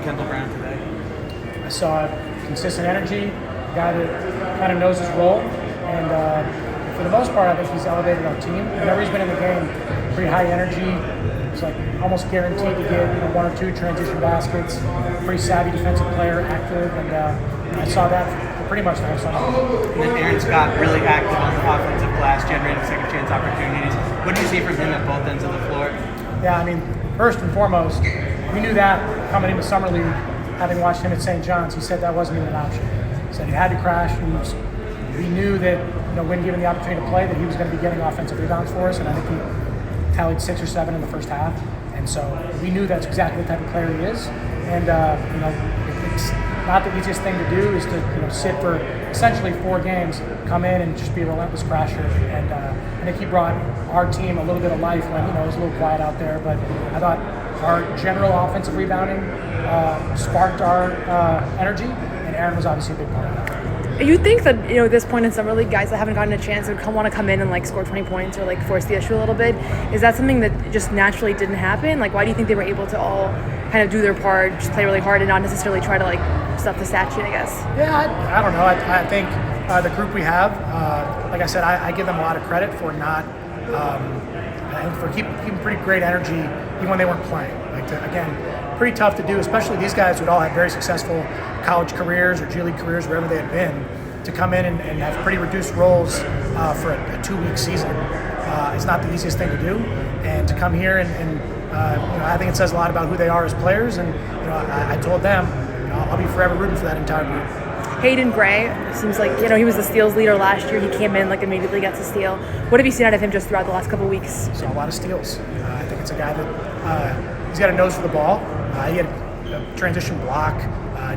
Kendall Brown today? I saw consistent energy, a guy that kind of knows his role, and for the most part, I think he's elevated our team. Whenever he's been in the game, pretty high energy. It's like almost guaranteed to get one or two transition baskets. Pretty savvy defensive player, active, and I saw that for pretty much the whole summer. And then Aaron Scott really active on the offensive glass, generating second chance opportunities. What do you see from him at both ends of the floor? Yeah, I mean, first and foremost, we knew that coming into Summer League, having watched him at St. John's. He said that wasn't even an option. He said he had to crash. We knew that when given the opportunity to play, that he was going to be getting offensive rebounds for us, and I think he tallied 6 or 7 in the first half. And so we knew that's exactly the type of player he is. And it's not the easiest thing to do is to sit for essentially 4 games, come in and just be a relentless crasher. And I think he brought our team a little bit of life when it was a little quiet out there. But I thought our general offensive rebounding sparked our energy, and Aaron was obviously a big part of that. You think that at this point in Summer League, guys that haven't gotten a chance would want to come in and score 20 points or force the issue a little bit? Is that something that just naturally didn't happen? Why do you think they were able to all kind of do their part, just play really hard, and not necessarily try to stuff the stat sheet? I guess. Yeah, I don't know. I think the group we have, like I said, I give them a lot of credit for not, and for keeping pretty great energy even when they weren't playing. Again, pretty tough to do, especially these guys who had all had very successful college careers or G League careers, wherever they had been, to come in and have pretty reduced roles for a 2-week season. It's not the easiest thing to do, and to come here and I think it says a lot about who they are as players. And I told them, I'll be forever rooting for that entire group. Hayden Gray seems like he was the steals leader last year. He came in immediately gets a steal. What have you seen out of him just throughout the last couple of weeks? Saw a lot of steals. I think it's a guy that he's got a nose for the ball. He had a transition block,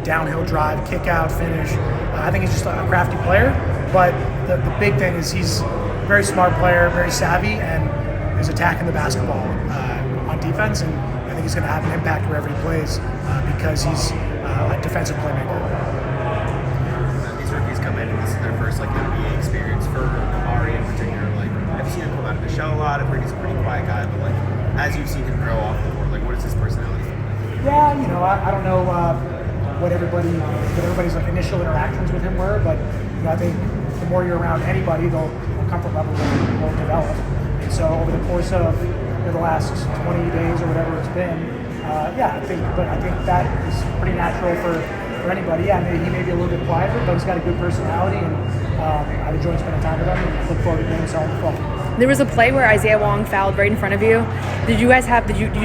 downhill drive, kick out, finish. I think he's just a crafty player. But the big thing is he's a very smart player, very savvy, and is attacking the basketball on defense. And I think he's going to have an impact wherever he plays because he's a defensive playmaker. These rookies come in and this is their first NBA experience for Ari in particular. I've seen him come out of the shell a lot. I've heard he's a pretty quiet guy, but as you've seen him grow off the court, what is his personality? Yeah, I don't know what everybody's initial interactions with him were, but I think the more you're around anybody, the comfort level will develop. And so over the course of the last 20 days or whatever it's been, I think that is pretty natural for anybody. Yeah, he may be a little bit quieter, but he's got a good personality, and I've enjoyed spending time with him and look forward to getting so on the phone. There was a play where Isaiah Wong fouled right in front of you. Did you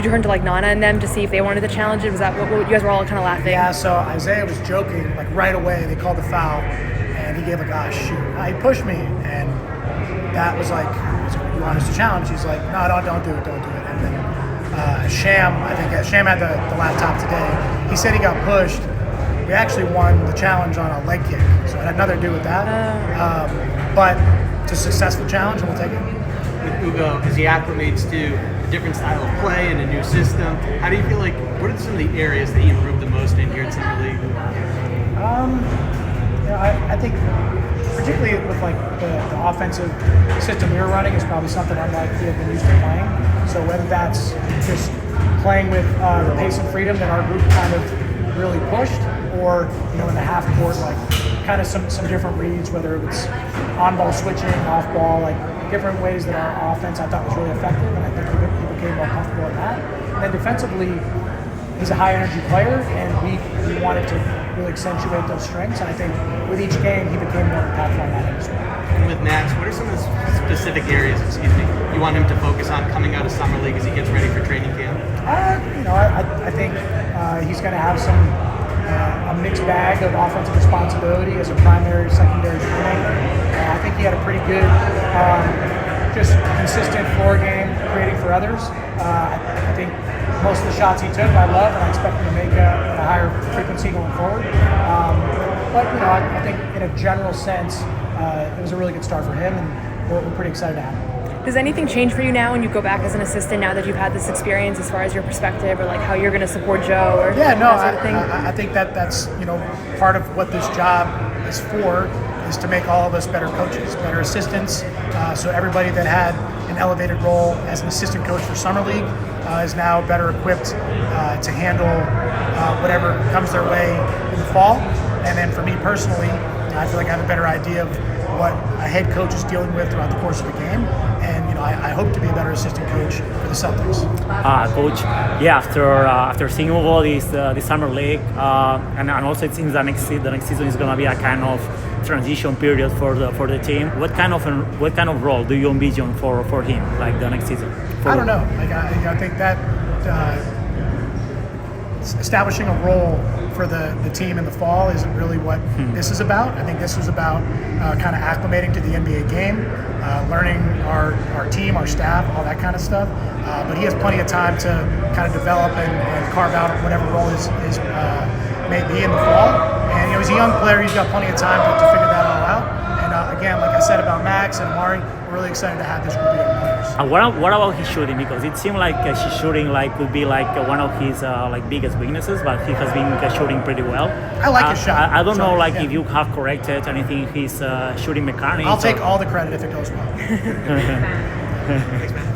turn to Nana and them to see if they wanted to challenge it? Was that what you guys were all kind of laughing? Yeah, so Isaiah was joking right away. They called the foul, and he gave shoot. He pushed me, and that was you want us to challenge? He's like, no, don't do it. And then Sham had the laptop today. He said he got pushed. We actually won the challenge on a leg kick, so it had nothing to do with that. But it's a successful challenge, and we'll take it. With Hugo, as he acclimates to a different style of play and a new system, how do you feel what are some of the areas that he improved the most in here at Summer League? I think particularly with the offensive system we were running is probably something unlike we have been used to playing. So whether that's just playing with the pace and freedom that our group kind of really pushed, or in the half court, kind of some different reads, whether it was on ball switching, off ball, different ways that our offense I thought was really effective, and I think he became more comfortable in that. And then defensively, he's a high energy player, and we wanted to really accentuate those strengths. And I think with each game, he became more impactful on that end as well. And with Max, what are some of the specific areas, you want him to focus on coming out of Summer League as he gets ready for training camp? I think he's going to have a mixed bag of offensive responsibility as a primary, secondary playmaker. I think he had a pretty good, just consistent floor game, creating for others. I think most of the shots he took, I love, and I expect him to make a higher frequency going forward. But I think in a general sense, it was a really good start for him, and we're pretty excited to have him. Does anything change for you now when you go back as an assistant, now that you've had this experience, as far as your perspective, or how you're going to support Joe, or that sort of thing? I think that's part of what this job is for, is to make all of us better coaches, better assistants. So everybody that had an elevated role as an assistant coach for Summer League, is now better equipped to handle whatever comes their way in the fall. And then for me personally, I feel like I have a better idea of what a head coach is dealing with throughout the course of the game. And I hope to be a better assistant coach for the Celtics. Coach, yeah, after seeing Hugo this summer league, and also it seems the next season is going to be a kind of transition period for the team. What kind of role do you envision for him, like the next season? I don't know. Like I think that establishing a role for the team in the fall isn't really what this is about. I think this was about kind of acclimating to the NBA game, learning our team, our staff, all that kind of stuff. But he has plenty of time to kind of develop and carve out whatever role his may be in the fall. And he's a young player. He's got plenty of time to figure that all out. And again, like I said about Max and Amari, we're really excited to have this group of young players. And what about his shooting? Because it seemed like his shooting could be one of his biggest weaknesses, but he has been shooting pretty well. I like his shot. I don't know if you have corrected anything in his shooting mechanics. I'll take all the credit if it goes well. Thanks, man.